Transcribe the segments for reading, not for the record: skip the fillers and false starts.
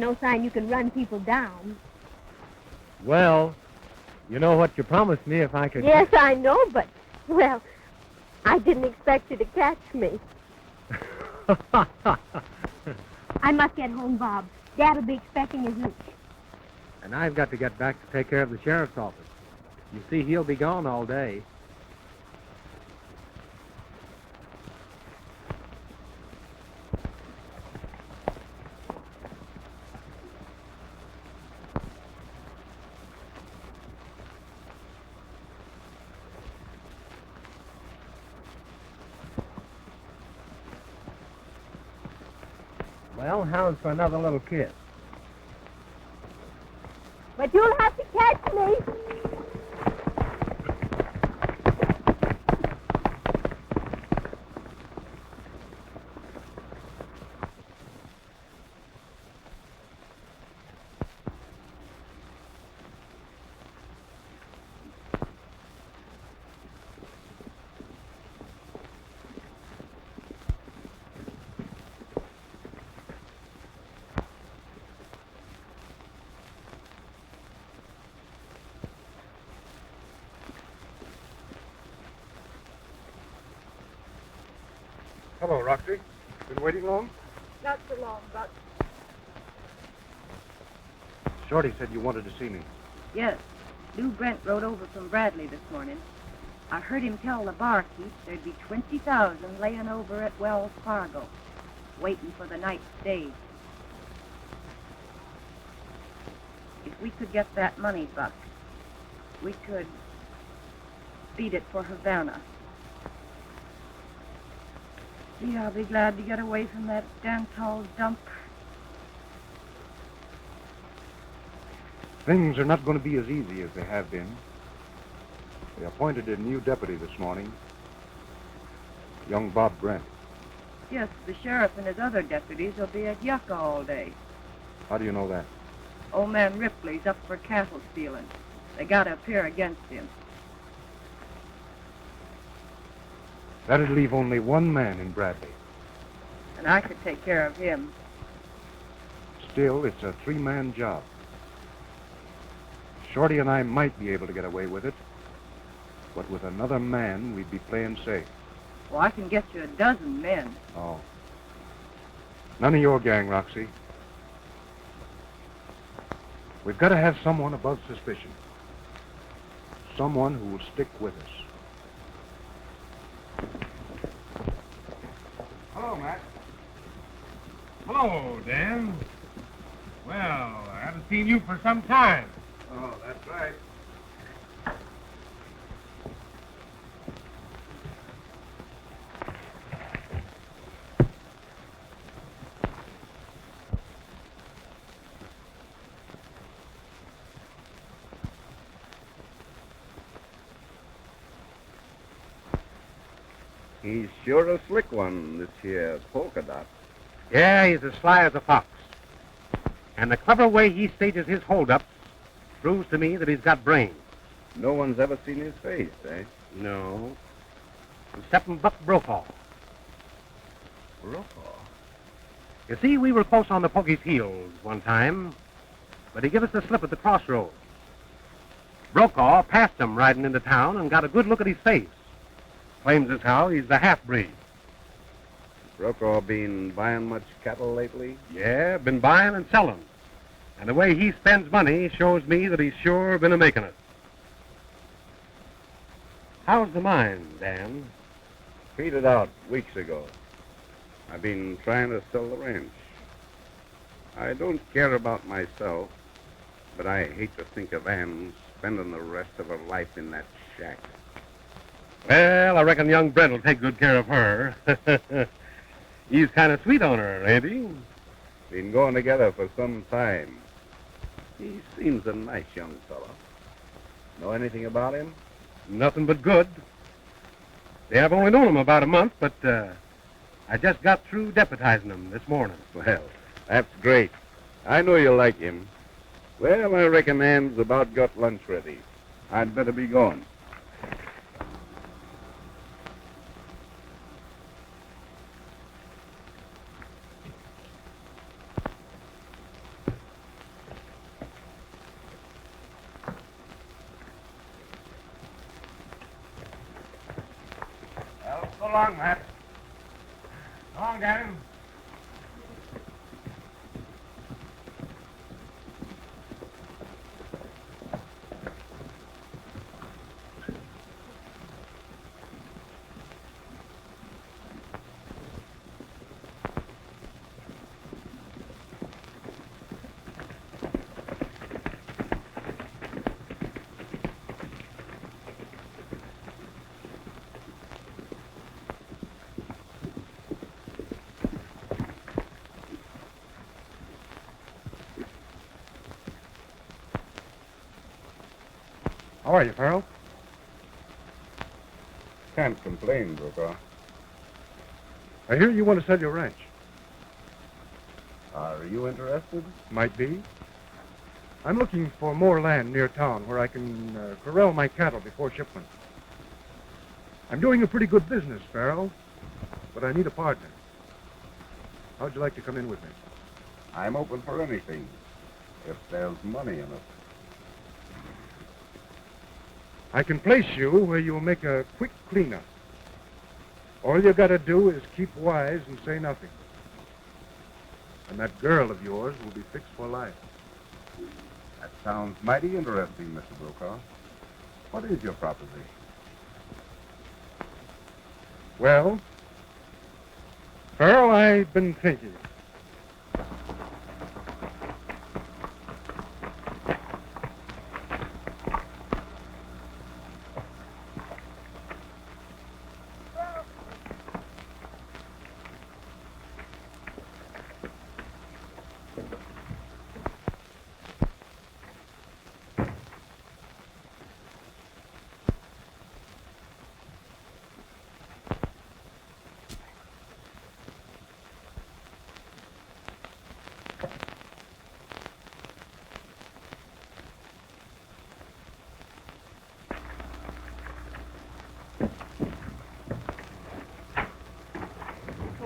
no sign you can run people down. Well, you know what you promised me if I could... Yes, I know, but, well, I didn't expect you to catch me. I must get home, Bob. Dad'll be expecting his lunch. And I've got to get back to take care of the sheriff's office. You see, he'll be gone all day. Well, how's for another little kiss? But you'll have to catch me. Hello, Roxy. Been waiting long? Not so long, but... Shorty said you wanted to see me. Yes. Lou Brent rode over from Bradley this morning. I heard him tell the barkeep there'd be 20,000 laying over at Wells Fargo, waiting for the night stage. If we could get that money, Buck, we could beat it for Havana. Gee, I'll be glad to get away from that dance hall dump. Things are not going to be as easy as they have been. They appointed a new deputy this morning, young Bob Brent. Yes, the sheriff and his other deputies will be at Yucca all day. How do you know that? Old man Ripley's up for cattle stealing. They got to appear against him. That'd leave only one man in Bradley. And I could take care of him. Still, it's a three-man job. Shorty and I might be able to get away with it, but with another man, we'd be playing safe. Well, I can get you a dozen men. Oh. None of your gang, Roxy. We've got to have someone above suspicion. Someone who will stick with us. Hello, Matt. Hello, Dan. Well, I haven't seen you for some time. Oh, that's right. He's sure a slick one, this here Polka Dot. Yeah, he's as sly as a fox. And the clever way he stages his holdups proves to me that he's got brains. No one's ever seen his face, eh? No. Excepting Buck Brokaw. Brokaw? You see, we were close on the Pokey's heels one time, but he gave us the slip at the crossroads. Brokaw passed him riding into town and got a good look at his face. Claims as how he's the half-breed. Brokaw been buying much cattle lately? Yeah, been buying and selling. And the way he spends money shows me that he's sure been a-making it. How's the mine, Dan? Petered out weeks ago. I've been trying to sell the ranch. I don't care about myself, but I hate to think of Ann spending the rest of her life in that shack. Well, I reckon young Brent will take good care of her. He's kind of sweet on her, ain't he? Been going together for some time. He seems a nice young fellow. Know anything about him? Nothing but good. See, I've only known him about a month, but I just got through deputizing him this morning. Well, that's great. I know you like him. Well, I reckon Ann's about got lunch ready. I'd better be going. So long, Matt. So long, Darren. How are you, Farrell? Can't complain, Brokaw. I hear you want to sell your ranch. Are you interested? Might be. I'm looking for more land near town where I can corral my cattle before shipment. I'm doing a pretty good business, Farrell, but I need a partner. How'd you like to come in with me? I'm open for anything, if there's money in it. I can place you where you'll make a quick cleanup. All you gotta do is keep wise and say nothing. And that girl of yours will be fixed for life. That sounds mighty interesting, Mr. Brokaw. What is your proposition? Well, Farrell, I've been thinking.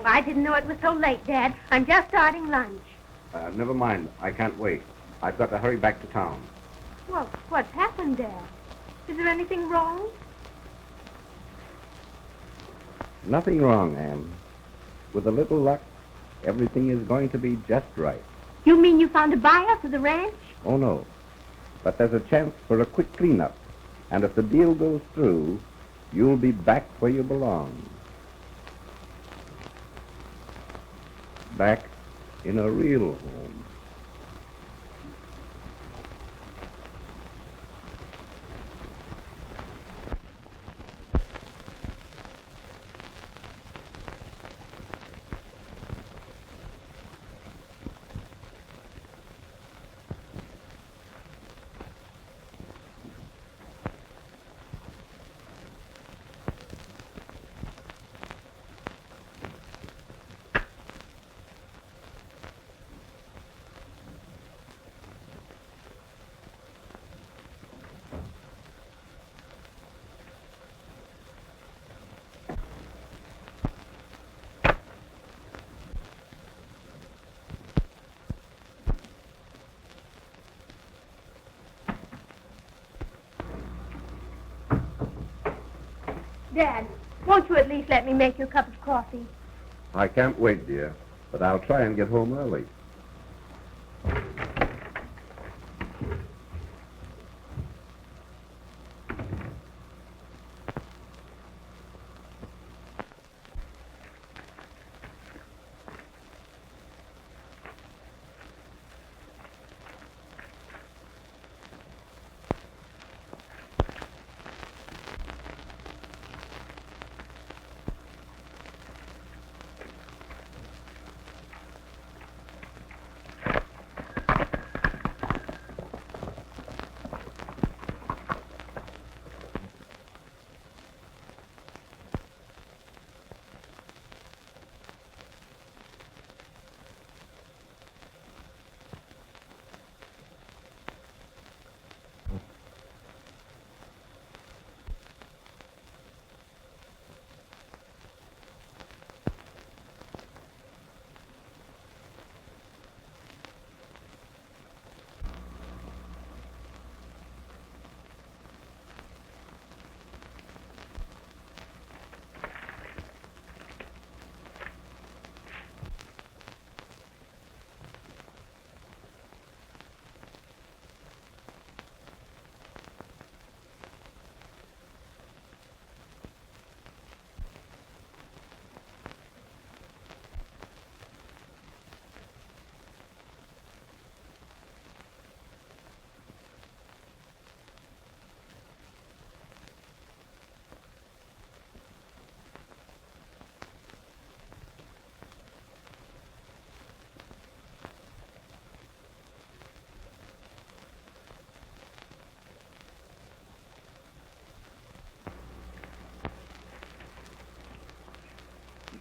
Oh, I didn't know it was so late, Dad. I'm just starting lunch. Never mind. I can't wait. I've got to hurry back to town. Well, what's happened, Dad? Is there anything wrong? Nothing wrong, Anne. With a little luck, everything is going to be just right. You mean you found a buyer for the ranch? Oh, no. But there's a chance for a quick cleanup. And if the deal goes through, you'll be back where you belong. Back in a real home. Dad, won't you at least let me make you a cup of coffee? I can't wait, dear, but I'll try and get home early.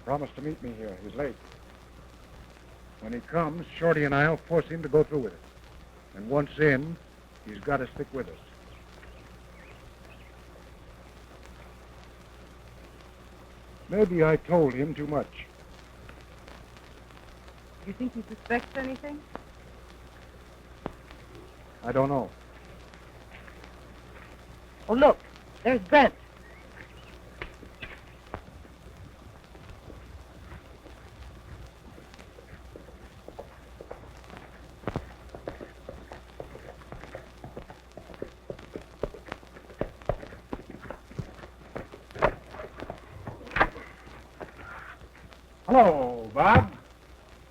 promised to meet me here. He's late. When he comes, Shorty and I'll force him to go through with it. And once in, he's got to stick with us. Maybe I told him too much. You think he suspects anything? I don't know. Oh, look. There's Brent. Hello, Bob.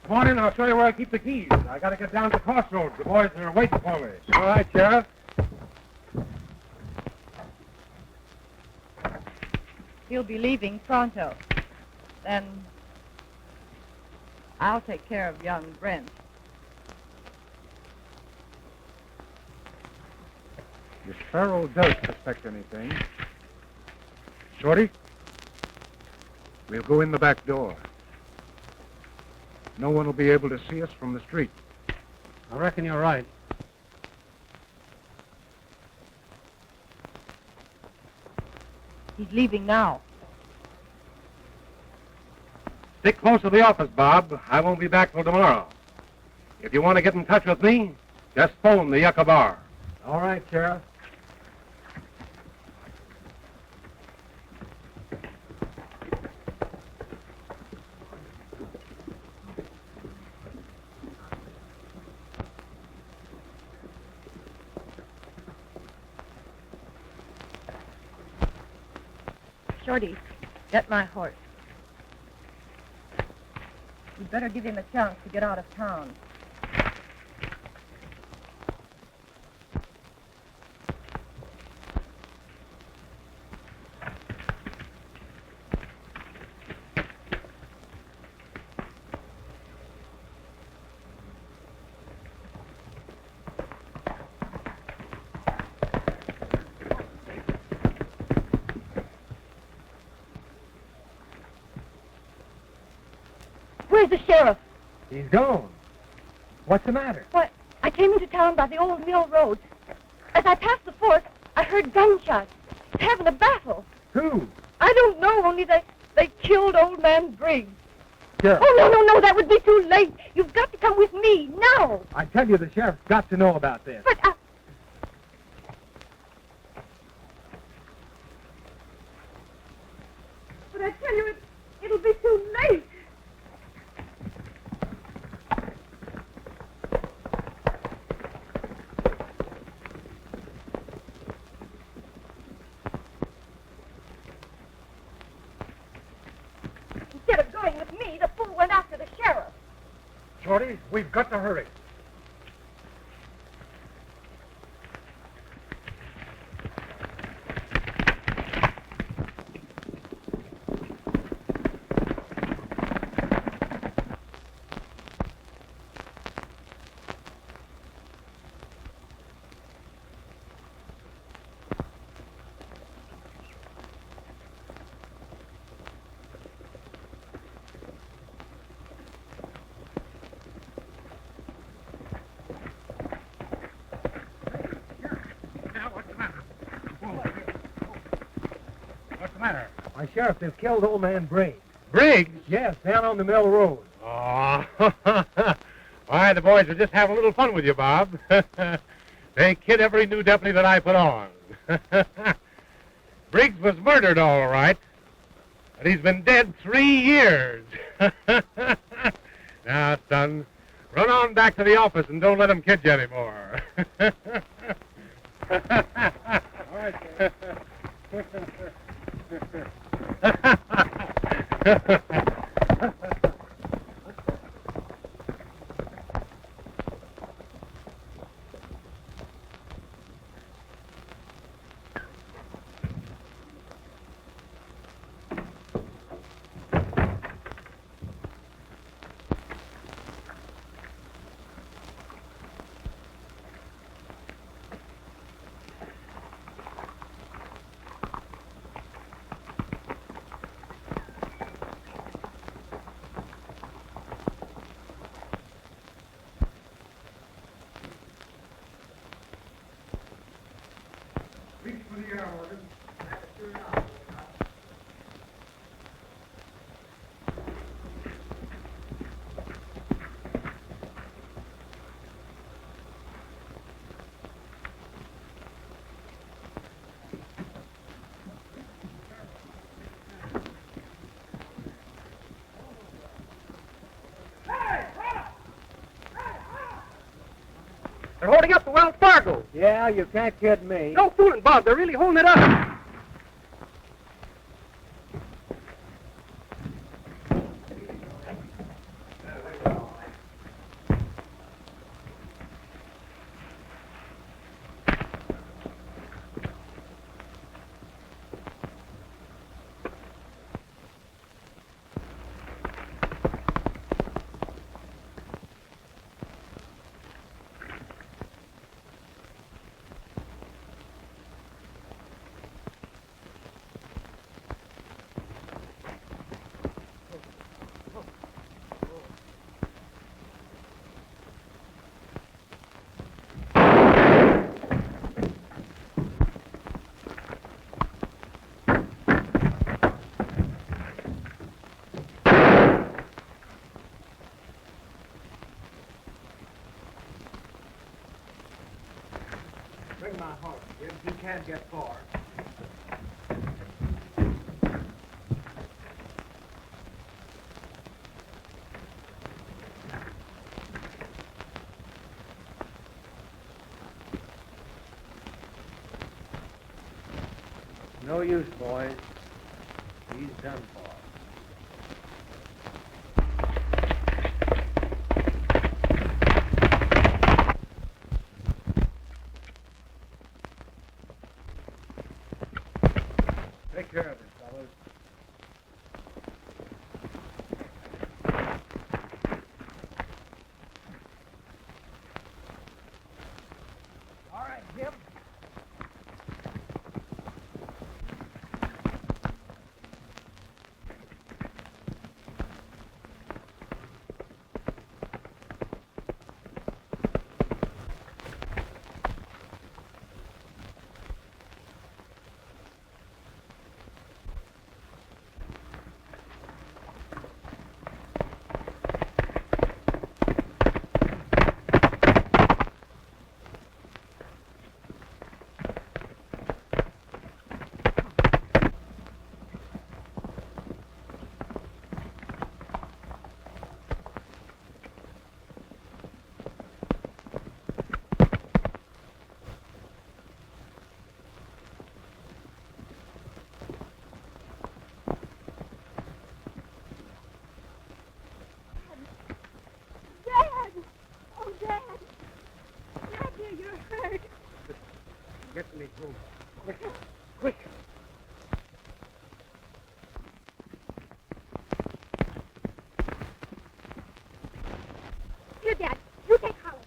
Come on in, I'll show you where I keep the keys. I gotta get down to the crossroads. The boys are waiting for me. All right, Sheriff. He'll be leaving pronto. Then I'll take care of young Brent. If Farrell does suspect anything, Shorty, we'll go in the back door. No one will be able to see us from the street. I reckon you're right. He's leaving now. Stick close to the office, Bob. I won't be back till tomorrow. If you want to get in touch with me, just phone the Yucca Bar. All right, Sheriff. Shorty, get my horse. You'd better give him a chance to get out of town. Where's the sheriff? He's gone. What's the matter? Why, I came into town by the old mill road. As I passed the fort, I heard gunshots. Having a battle. Who? I don't know, only they killed old man Briggs. Sheriff. Oh, no, that would be too late. You've got to come with me, now. I tell you, the sheriff's got to know about this. But, But I tell you, it'll be too late. Instead of going with me, the fool went after the sheriff. Shorty, we've got to hurry. My sheriff, they've killed old man Briggs. Briggs? Yes, down on the mill road. Oh, why, the boys are just having a little fun with you, Bob. They kid every new deputy that I put on. Briggs was murdered, all right, but he's been dead 3 years. Now, son, run on back to the office and don't let them kid you anymore. All right, Sheriff. They're holding up the Wells Fargo. Yeah, you can't kid me. No fooling, Bob. They're really holding it up. Bring my horse, Gibbs. He can't get far. No use, boys. He's done for. Take care of it, fellas. All right, Jim. Get me home. Quick, quick. Here, Dad. You take Hollis.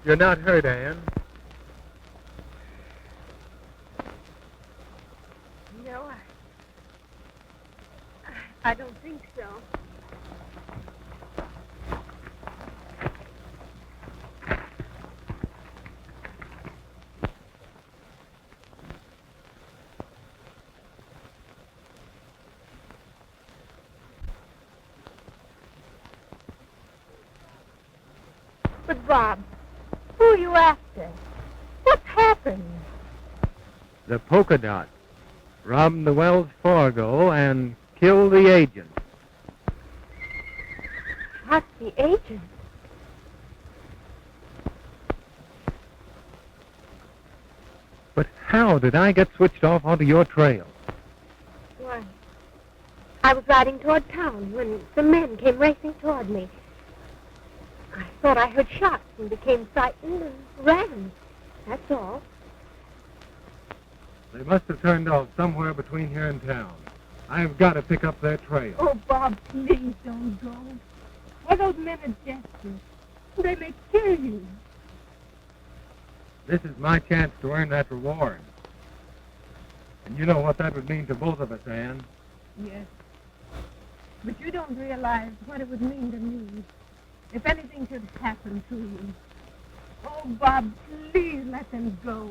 You're not hurt, Anne? No, I don't think so. But, Bob, who are you after? What's happened? The Polka Dot robbed the Wells Fargo and killed the agent. What's the agent? But how did I get switched off onto your trail? Why, I was riding toward town when some men came racing toward me. I thought I heard shots and became frightened and ran. That's all. They must have turned off somewhere between here and town. I've got to pick up their trail. Oh, Bob, please don't go. Why, those men are desperate. They may kill you. This is my chance to earn that reward. And you know what that would mean to both of us, Anne. Yes. But you don't realize what it would mean to me if anything should happen to you. Oh, Bob, please let them go.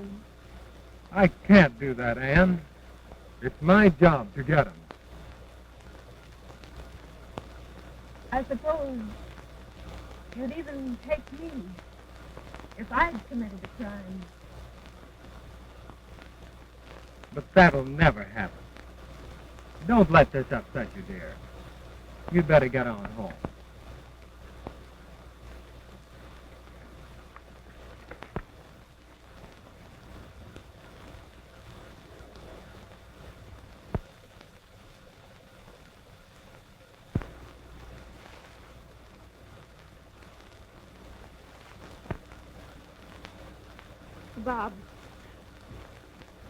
I can't do that, Anne. It's my job to get them. I suppose you'd even take me if I'd committed a crime. But that'll never happen. Don't let this upset you, dear. You'd better get on home. Bob,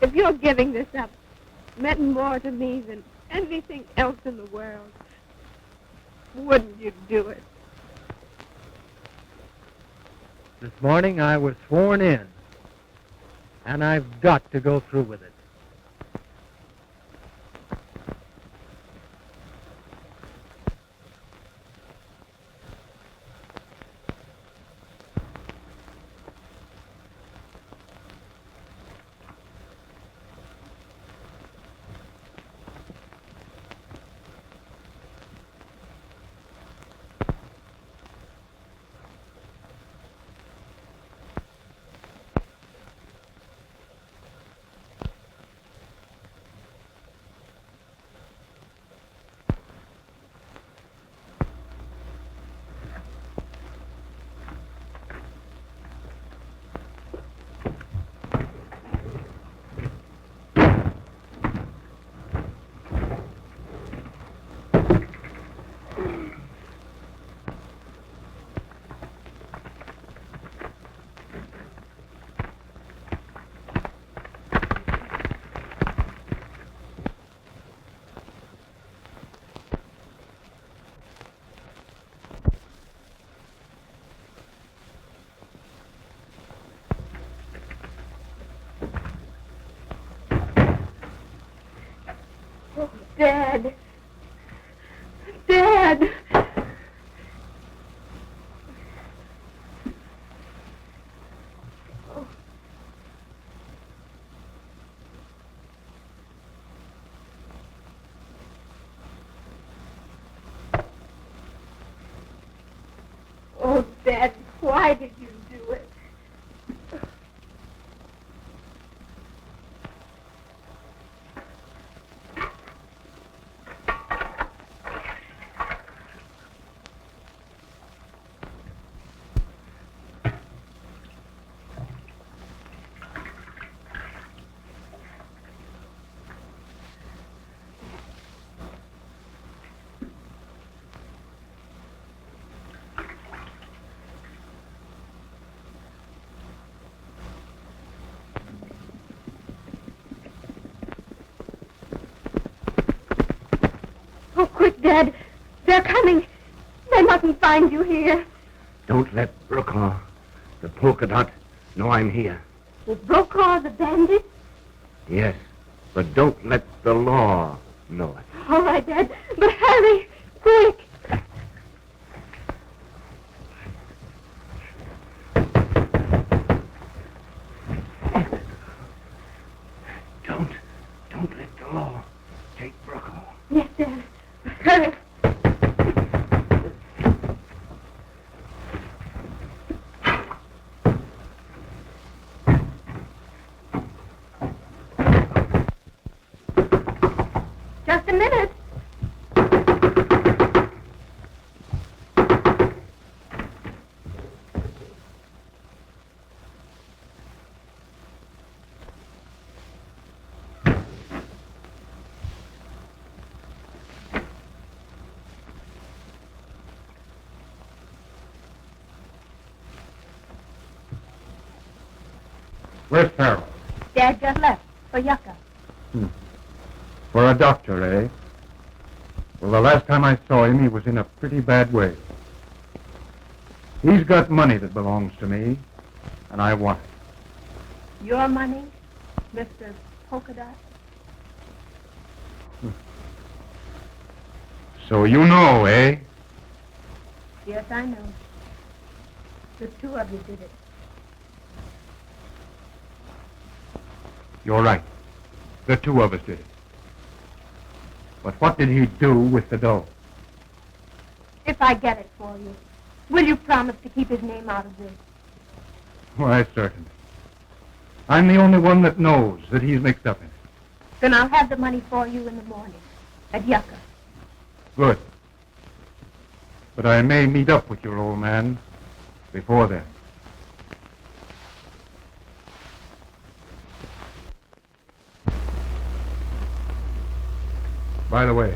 if you're giving this up, meant more to me than anything else in the world, wouldn't you do it? This morning I was sworn in, and I've got to go through with it. Dad. Dad. Oh, Dad, why did you do it? Oh, quick, Dad. They're coming. They mustn't find you here. Don't let Brokaw The Polka Dot know I'm here. Is Brokaw the bandit? Yes, but don't let the law know it. All right, Dad. But hurry, quick. Don't let the law take Brokaw. Yes, Dad. Hurry. Just a minute. Where's Farrell? Dad just left for Yucca. For a doctor, eh? Well, the last time I saw him, he was in a pretty bad way. He's got money that belongs to me, and I want it. Your money, Mr. Polka Dot? So you know, eh? Yes, I know. The two of you did it. You're right. The two of us did it. But what did he do with the dough? If I get it for you, will you promise to keep his name out of this? Why, certainly. I'm the only one that knows that he's mixed up in it. Then I'll have the money for you in the morning at Yucca. Good. But I may meet up with your old man before then. By the way,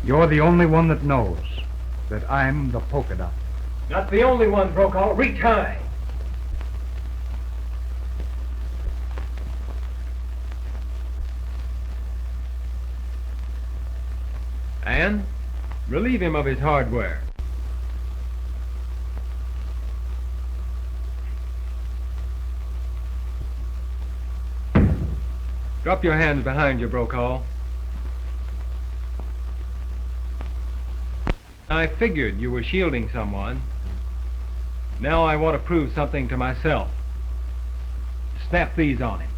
you're the only one that knows that I'm the Polka Dot. Not the only one, Brokaw. Reach high. And relieve him of his hardware. Drop your hands behind you, Brokaw. I figured you were shielding someone. Now I want to prove something to myself. Snap these on him.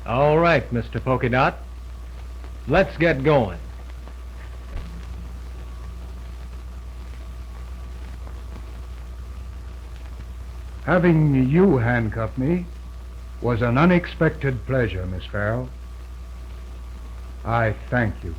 All right, Mr. Polka Dot. Let's get going. Having you handcuff me was an unexpected pleasure, Miss Farrell. I thank you.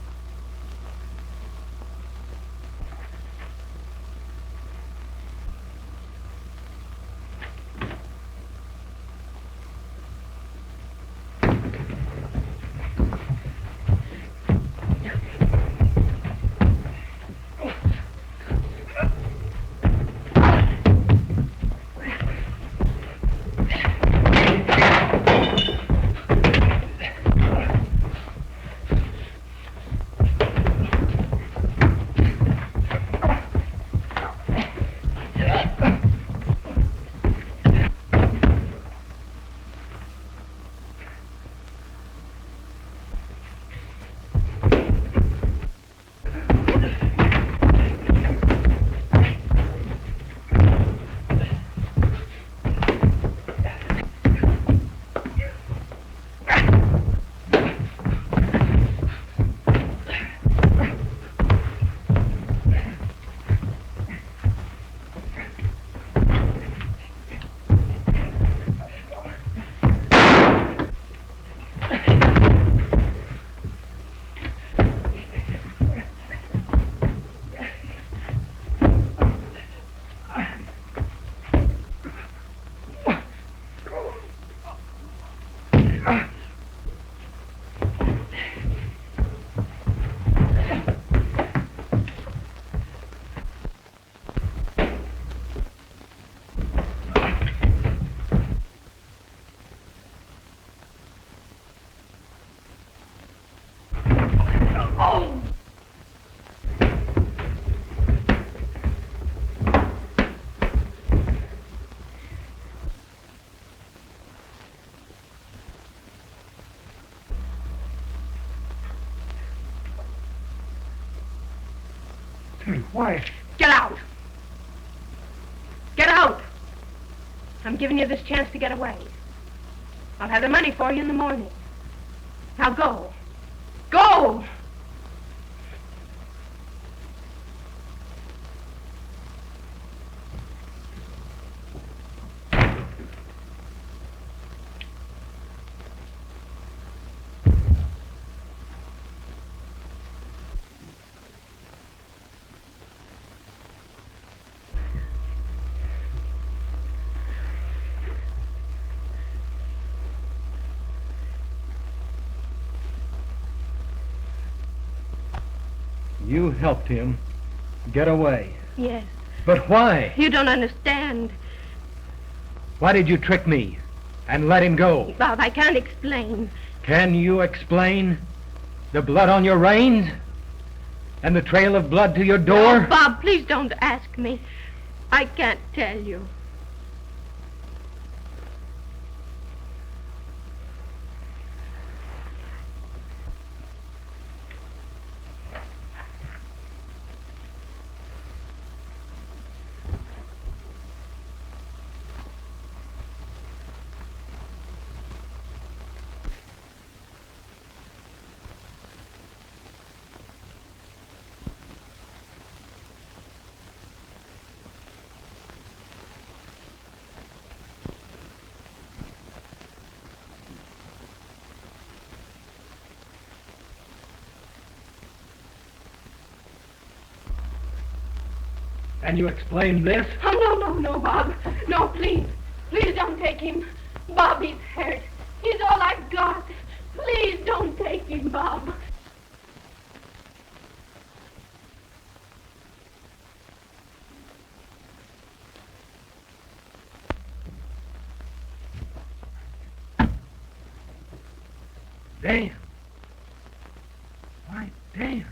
Why? Get out! Get out! I'm giving you this chance to get away. I'll have the money for you in the morning. Now go. Go! You helped him get away. Yes. But why? You don't understand. Why did you trick me and let him go? Bob, I can't explain. Can you explain? The blood on your reins? And the trail of blood to your door? Oh, Bob, please don't ask me. I can't tell you. Can you explain this? Oh, no, Bob. No, please. Please don't take him. Bob, he's hurt. He's all I've got. Please don't take him, Bob. Dan. Why, Dan.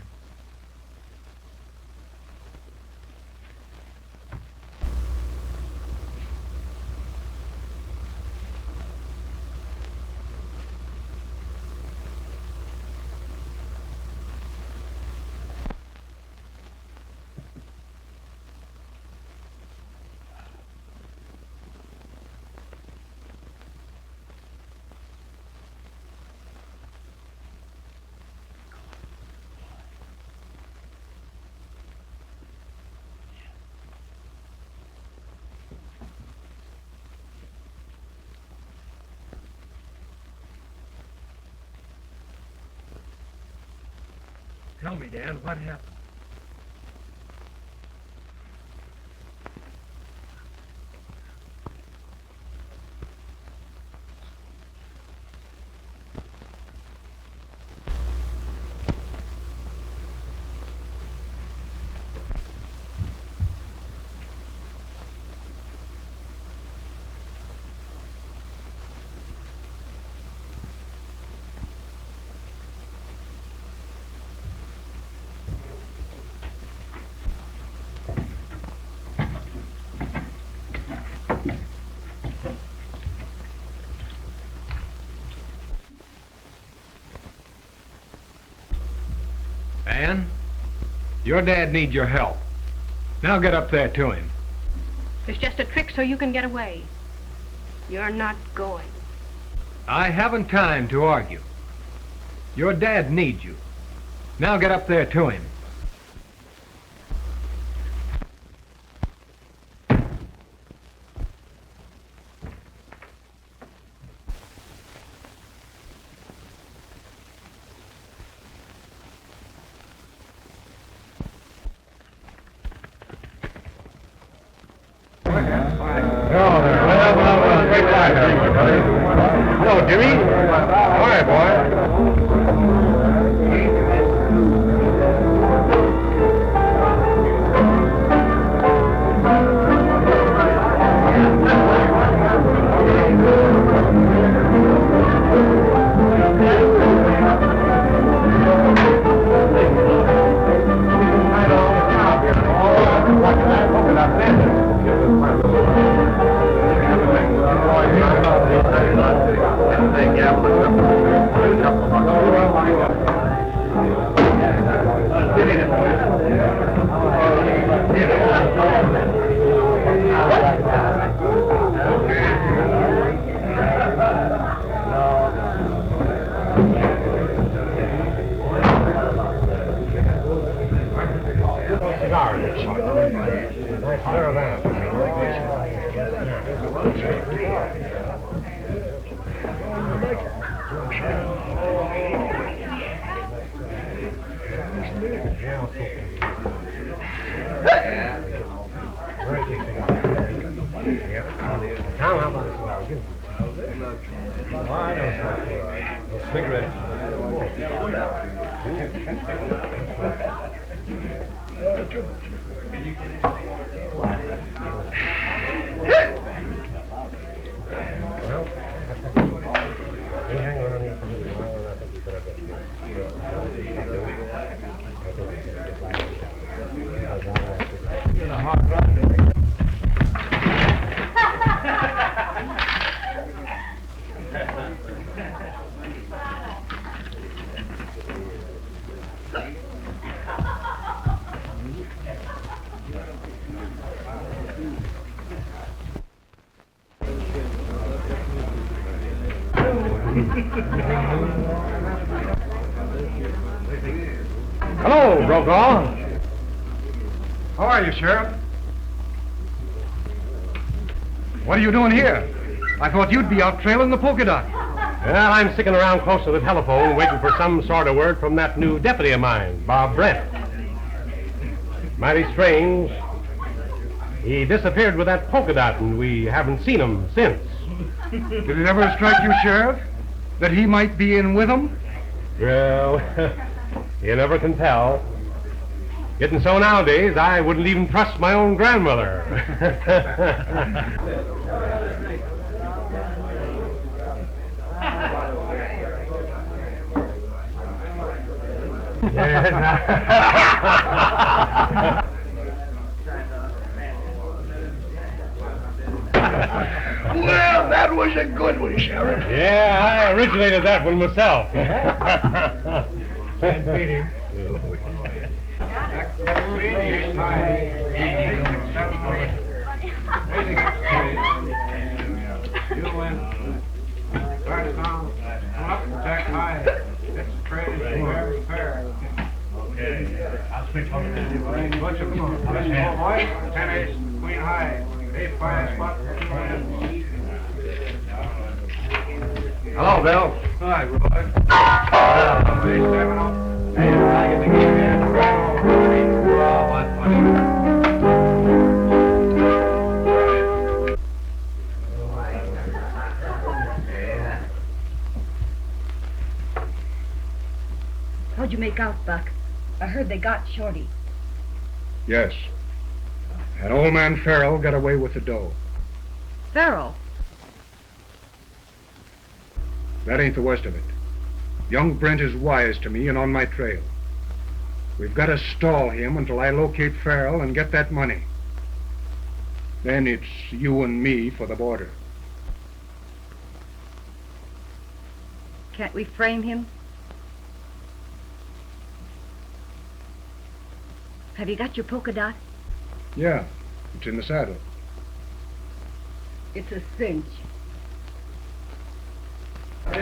Tell me, Dan, what happened? Ann, your dad needs your help. Now get up there to him. It's just a trick so you can get away. You're not going. I haven't time to argue. Your dad needs you. Now get up there to him. Well, right, everybody. Hello, Jimmy. Hi, boy. Polka Dot Bandit. Hello, Brokaw. How are you, Sheriff? What are you doing here? I thought you'd be out trailing the polka dot. Well, I'm sticking around close to the telephone waiting for some sort of word from that new deputy of mine, Bob Brent. Mighty strange. He disappeared with that polka dot, and we haven't seen him since. Did it ever strike you, Sheriff, that he might be in with them? Well, you never can tell. Getting so nowadays, I wouldn't even trust my own grandmother. Well, that was a good one, Sheriff. Yeah, I originated that one myself. Can't beat him. I'll switch over to the bunch of boys, 10 ace, queen high, 8-5 spot. Hello, Bill. Hi, Roy. 7 up. Hey, I get the game in. Well, that's funny. How'd you make out, Buck? I heard they got Shorty. Yes. And old man Farrell got away with the dough. Farrell? That ain't the worst of it. Young Brent is wise to me and on my trail. We've got to stall him until I locate Farrell and get that money. Then it's you and me for the border. Can't we frame him? Have you got your polka dot? Yeah, it's in the saddle. It's a cinch. Come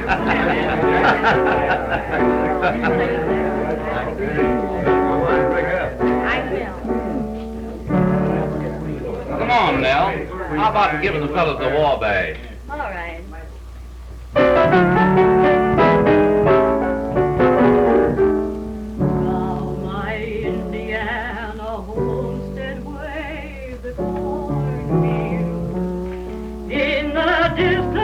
on, Nell. How about giving the fellas the war bag? All right. Now my Indiana homestead wave the cornfield in the distance.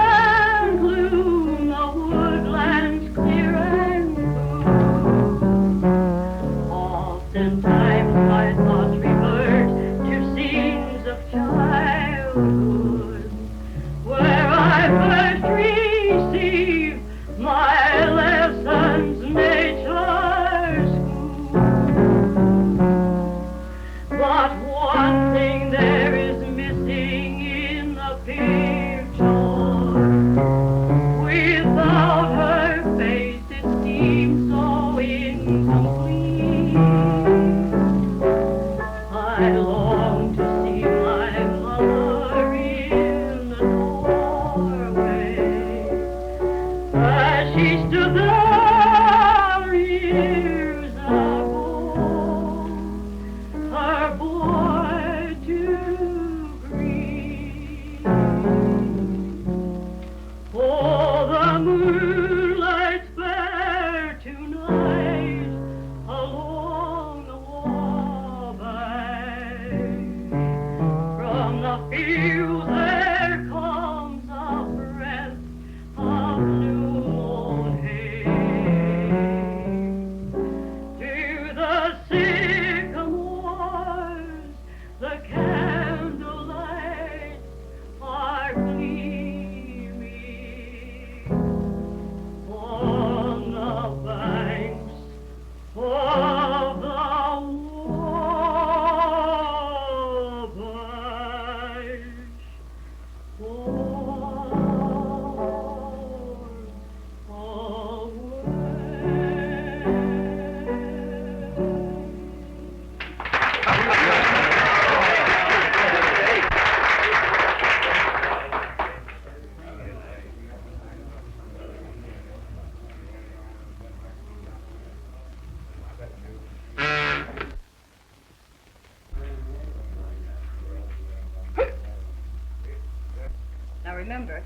remember.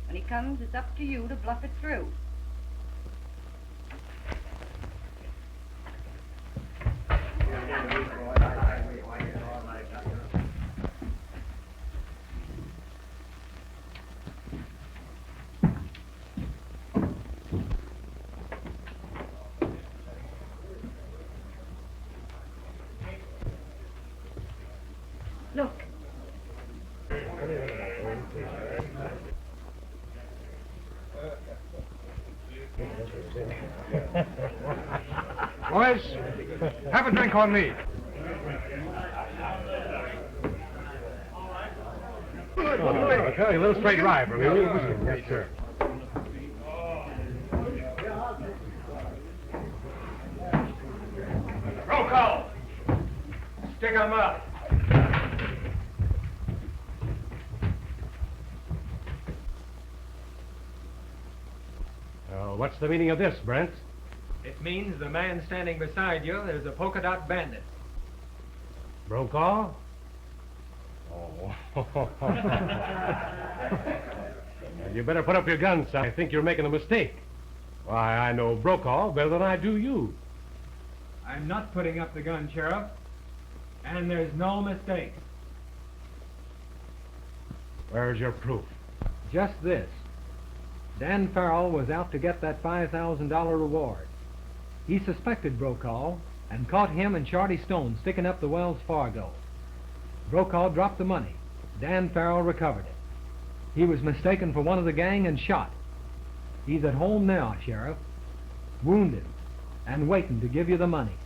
When he comes, it's up to you to bluff it through. Look. Boys, have a drink on me. Okay, a little straight rye from you. Yes, sir. Roll call. Stick 'em up. What's the meaning of this, Brent? It means the man standing beside you is a Polka Dot Bandit. Brokaw? Oh. You better put up your guns, son. I think you're making a mistake. Why, I know Brokaw better than I do you. I'm not putting up the gun, Sheriff. And there's no mistake. Where's your proof? Just this. Dan Farrell was out to get that $5,000 reward. He suspected Brokaw and caught him and Shorty Stone sticking up the Wells Fargo. Brokaw dropped the money. Dan Farrell recovered it. He was mistaken for one of the gang and shot. He's at home now, Sheriff, wounded and waiting to give you the money.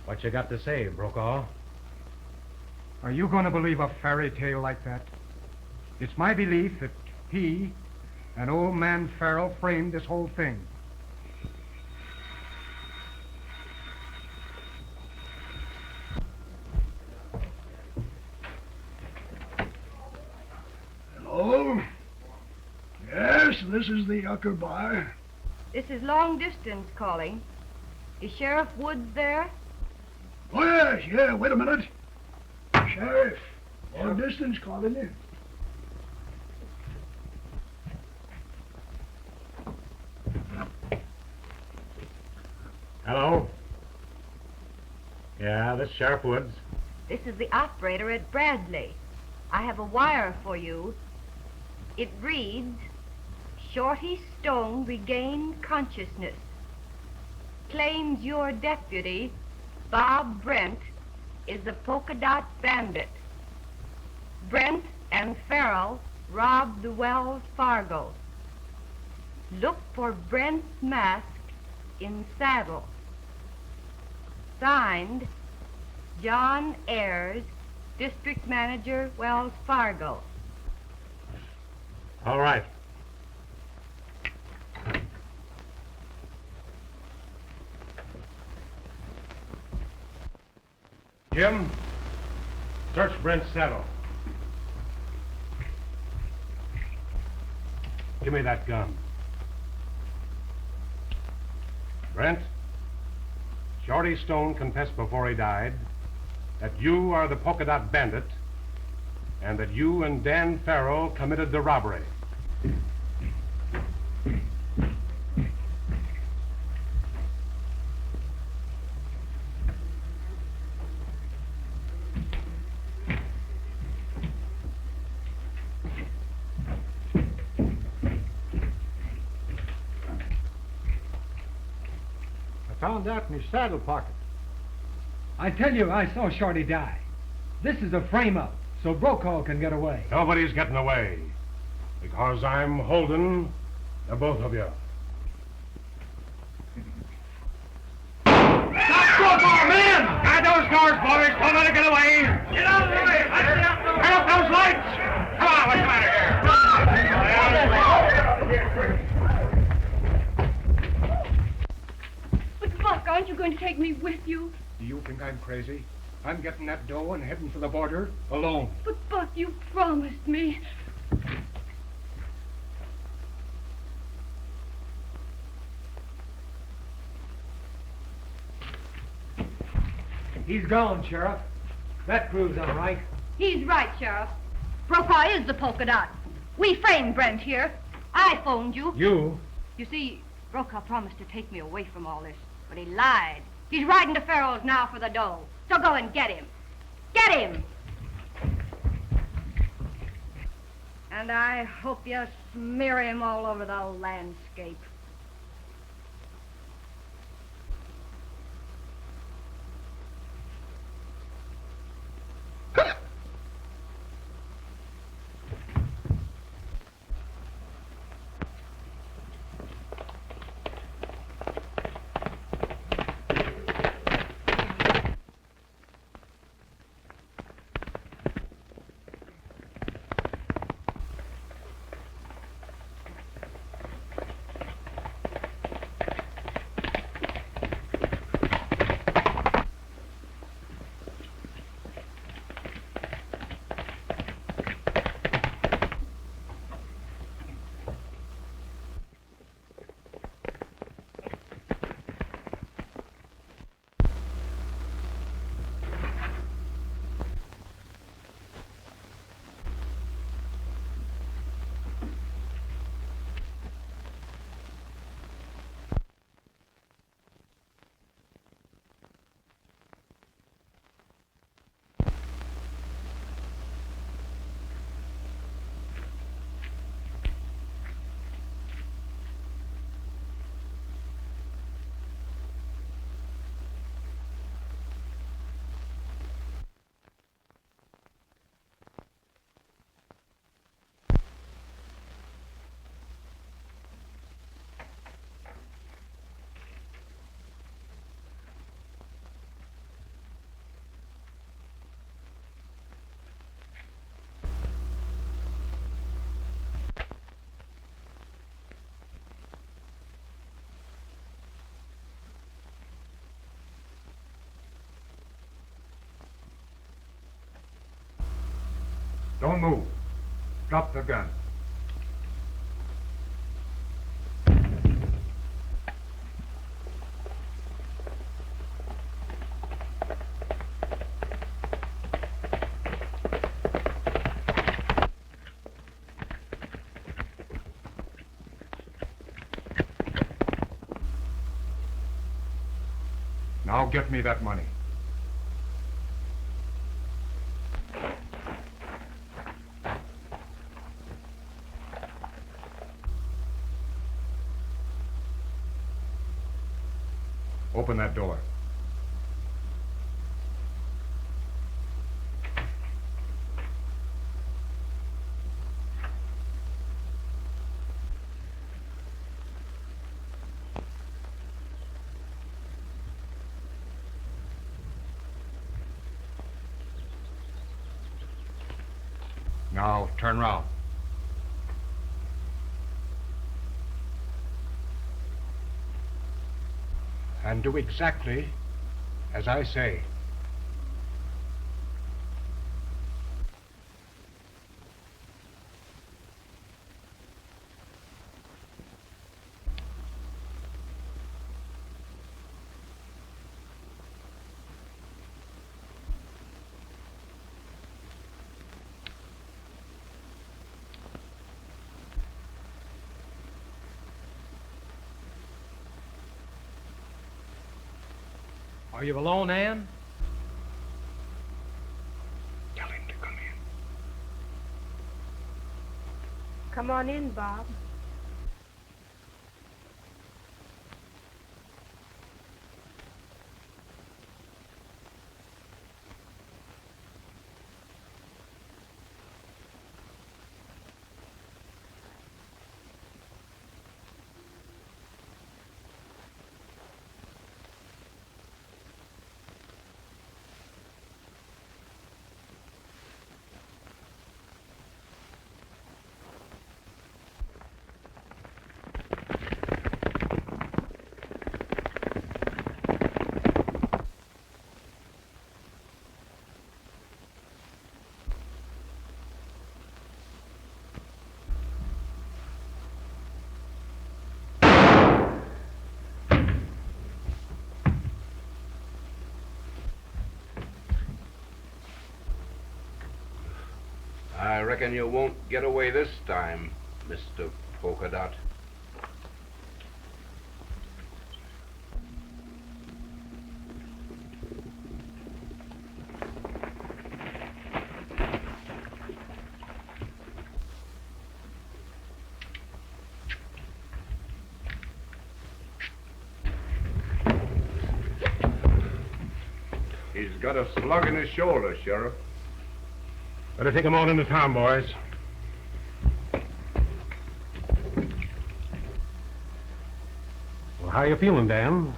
What you got to say, Brokaw? Are you going to believe a fairy tale like that? It's my belief that he and old man Farrell framed this whole thing. Hello? Yes, this is the Yucker Bar. This is long distance calling. Is Sheriff Woods there? Oh, yes, yeah, wait a minute. Sheriff, long distance calling you. Hello? Yeah, this is Sheriff Woods. This is the operator at Bradley. I have a wire for you. It reads, Shorty Stone regained consciousness. Claims your deputy, Bob Brent, is the Polka Dot Bandit. Brent and Farrell robbed the Wells Fargo. Look for Brent's mask in saddle. Signed, John Ayers, District Manager, Wells Fargo. All right. Jim, search Brent's saddle. Give me that gun. Brent, Shorty Stone confessed before he died that you are the Polka Dot Bandit and that you and Dan Farrell committed the robbery. Found that in his saddle pocket. I tell you, I saw Shorty die. This is a frame-up, so Brokaw can get away. Nobody's getting away, because I'm holding the both of you. Stop Brokaw, man! Guard those doors, boys! Don't let her get away! Get out of the way! Turn up those lights! Come on, what's the matter here? Buck, aren't you going to take me with you? Do you think I'm crazy? I'm getting that dough and heading for the border alone. But, Buck, you promised me. He's gone, Sheriff. That proves I'm right. He's right, Sheriff. Brokaw is the polka dot. We framed Brent here. I phoned you. You? You see, Brokaw promised to take me away from all this, but he lied. He's riding to Farrell's now for the dough. So go and get him. Get him! And I hope you smear him all over the landscape. Don't move. Drop the gun. Now get me that money. Open that door. Now, turn round. And do exactly as I say. Are you alone, Ann? Tell him to come in. Come on in, Bob. I reckon you won't get away this time, Mr. Polka Dot. He's got a slug in his shoulder, Sheriff. Better take him on into town, boys. Well, how you feeling, Dan?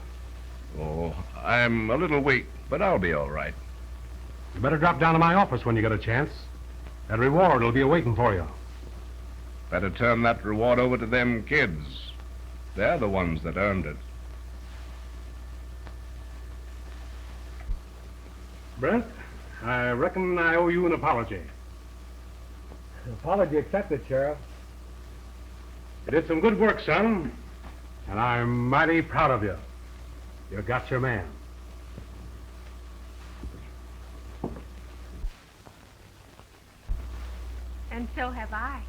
Oh, I'm a little weak, but I'll be all right. You better drop down to my office when you get a chance. That reward will be awaiting for you. Better turn that reward over to them kids. They're the ones that earned it. Brent, I reckon I owe you an apology. Apology accepted, Sheriff. You did some good work, son, and I'm mighty proud of you. You got your man. And so have I.